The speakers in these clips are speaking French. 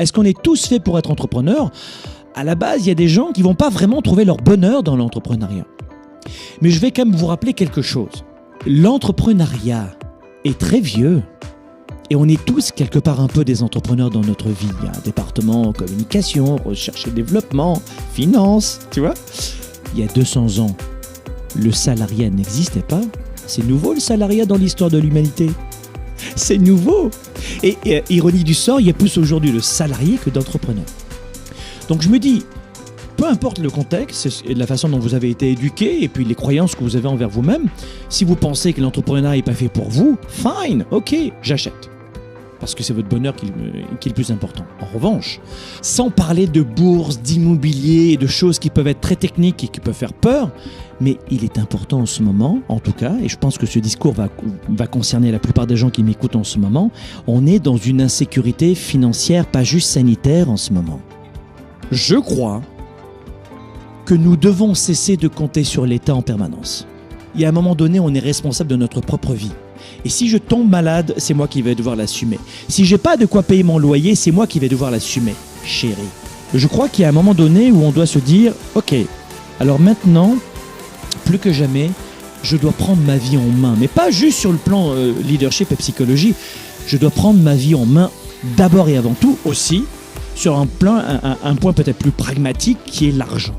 Est-ce qu'on est tous faits pour être entrepreneurs ? À la base, il y a des gens qui ne vont pas vraiment trouver leur bonheur dans l'entrepreneuriat. Mais je vais quand même vous rappeler quelque chose. L'entrepreneuriat est très vieux. Et on est tous quelque part un peu des entrepreneurs dans notre vie. Il y a un département communication, recherche et développement, finance, tu vois. Il y a 200 ans, le salariat n'existait pas. C'est nouveau le salariat dans l'histoire de l'humanité. C'est nouveau. Et ironie du sort, il y a plus aujourd'hui de salariés que d'entrepreneurs. Donc je me dis, peu importe le contexte et la façon dont vous avez été éduqué et puis les croyances que vous avez envers vous-même, si vous pensez que l'entrepreneuriat n'est pas fait pour vous, fine, ok, j'achète. Parce que c'est votre bonheur qui est le plus important. En revanche, sans parler de bourse, d'immobilier et de choses qui peuvent être très techniques et qui peuvent faire peur, mais il est important en ce moment, en tout cas, et je pense que ce discours va concerner la plupart des gens qui m'écoutent en ce moment, on est dans une insécurité financière, pas juste sanitaire en ce moment. Je crois que nous devons cesser de compter sur l'État en permanence. Et à un moment donné, on est responsable de notre propre vie. Et si je tombe malade, c'est moi qui vais devoir l'assumer. Si j'ai pas de quoi payer mon loyer, c'est moi qui vais devoir l'assumer, chérie. Je crois qu'il y a un moment donné où on doit se dire, ok, alors maintenant, plus que jamais, je dois prendre ma vie en main. Mais pas juste sur le plan leadership et psychologie. Je dois prendre ma vie en main d'abord et avant tout aussi sur un point peut-être plus pragmatique qui est l'argent.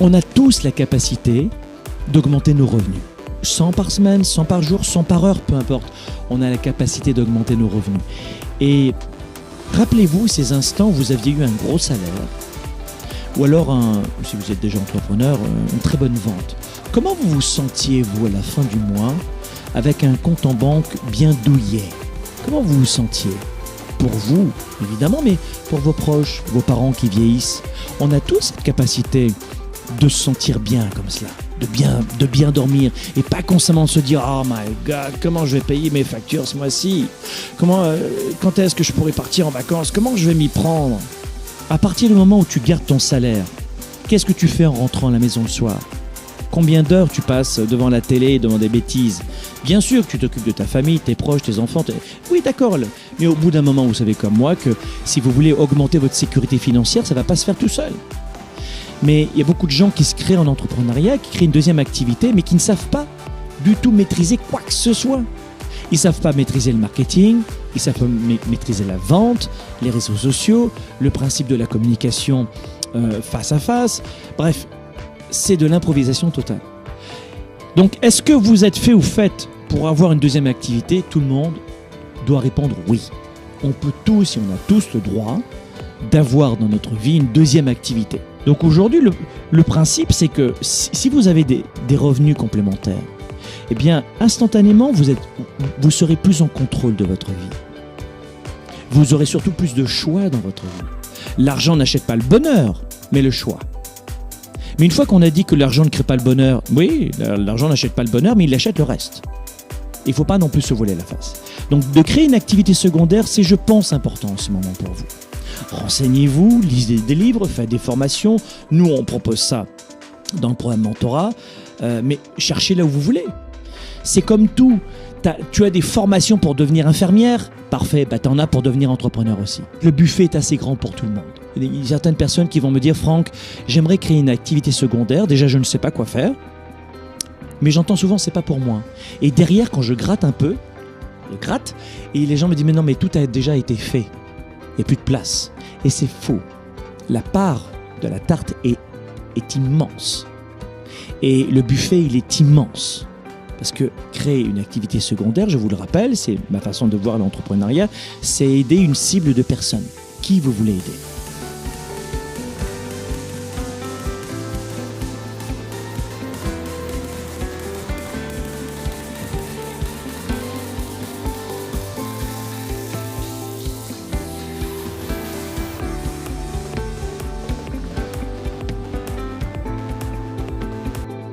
On a tous la capacité d'augmenter nos revenus. 100 par semaine, 100 par jour, 100 par heure, peu importe. On a la capacité d'augmenter nos revenus. Et rappelez-vous ces instants où vous aviez eu un gros salaire, ou alors, si vous êtes déjà entrepreneur, une très bonne vente. Comment vous vous sentiez, vous, à la fin du mois, avec un compte en banque bien douillet ? Comment vous vous sentiez ? Pour vous, évidemment, mais pour vos proches, vos parents qui vieillissent. On a tous cette capacité de se sentir bien comme cela. De bien dormir et pas constamment se dire « Oh my God, comment je vais payer mes factures ce mois-ci ? Quand est-ce que je pourrai partir en vacances ? Comment je vais m'y prendre ?» À partir du moment où tu gardes ton salaire, qu'est-ce que tu fais en rentrant à la maison le soir ? Combien d'heures tu passes devant la télé, devant des bêtises ? Bien sûr que tu t'occupes de ta famille, tes proches, tes enfants. Oui, d'accord, mais au bout d'un moment, vous savez comme moi que si vous voulez augmenter votre sécurité financière, ça ne va pas se faire tout seul. Mais il y a beaucoup de gens qui se créent en entrepreneuriat, qui créent une deuxième activité, mais qui ne savent pas du tout maîtriser quoi que ce soit. Ils ne savent pas maîtriser le marketing, ils ne savent pas maîtriser la vente, les réseaux sociaux, le principe de la communication face à face. Bref, c'est de l'improvisation totale. Donc, est-ce que vous êtes fait ou faites pour avoir une deuxième activité ? Tout le monde doit répondre oui. On peut tous et on a tous le droit d'avoir dans notre vie une deuxième activité. Donc aujourd'hui, le principe, c'est que si vous avez des revenus complémentaires, eh bien, instantanément, vous serez plus en contrôle de votre vie. Vous aurez surtout plus de choix dans votre vie. L'argent n'achète pas le bonheur, mais le choix. Mais une fois qu'on a dit que l'argent ne crée pas le bonheur, oui, l'argent n'achète pas le bonheur, mais il achète le reste. Il ne faut pas non plus se voiler la face. Donc, de créer une activité secondaire, c'est, je pense, important en ce moment pour vous. Renseignez-vous, lisez des livres, faites des formations. Nous, on propose ça dans le programme Mentorat, mais cherchez là où vous voulez. C'est comme tout. Tu as des formations pour devenir infirmière, parfait, tu en as pour devenir entrepreneur aussi. Le buffet est assez grand pour tout le monde. Il y a certaines personnes qui vont me dire « Franck, j'aimerais créer une activité secondaire, déjà je ne sais pas quoi faire, mais j'entends souvent « c'est pas pour moi ». Et derrière, quand je gratte un peu, et les gens me disent « mais non, mais tout a déjà été fait, il n'y a plus de place ». Et c'est faux. La part de la tarte est immense. Et le buffet, il est immense. Parce que créer une activité secondaire, je vous le rappelle, c'est ma façon de voir l'entrepreneuriat, c'est aider une cible de personnes. Qui vous voulez aider ?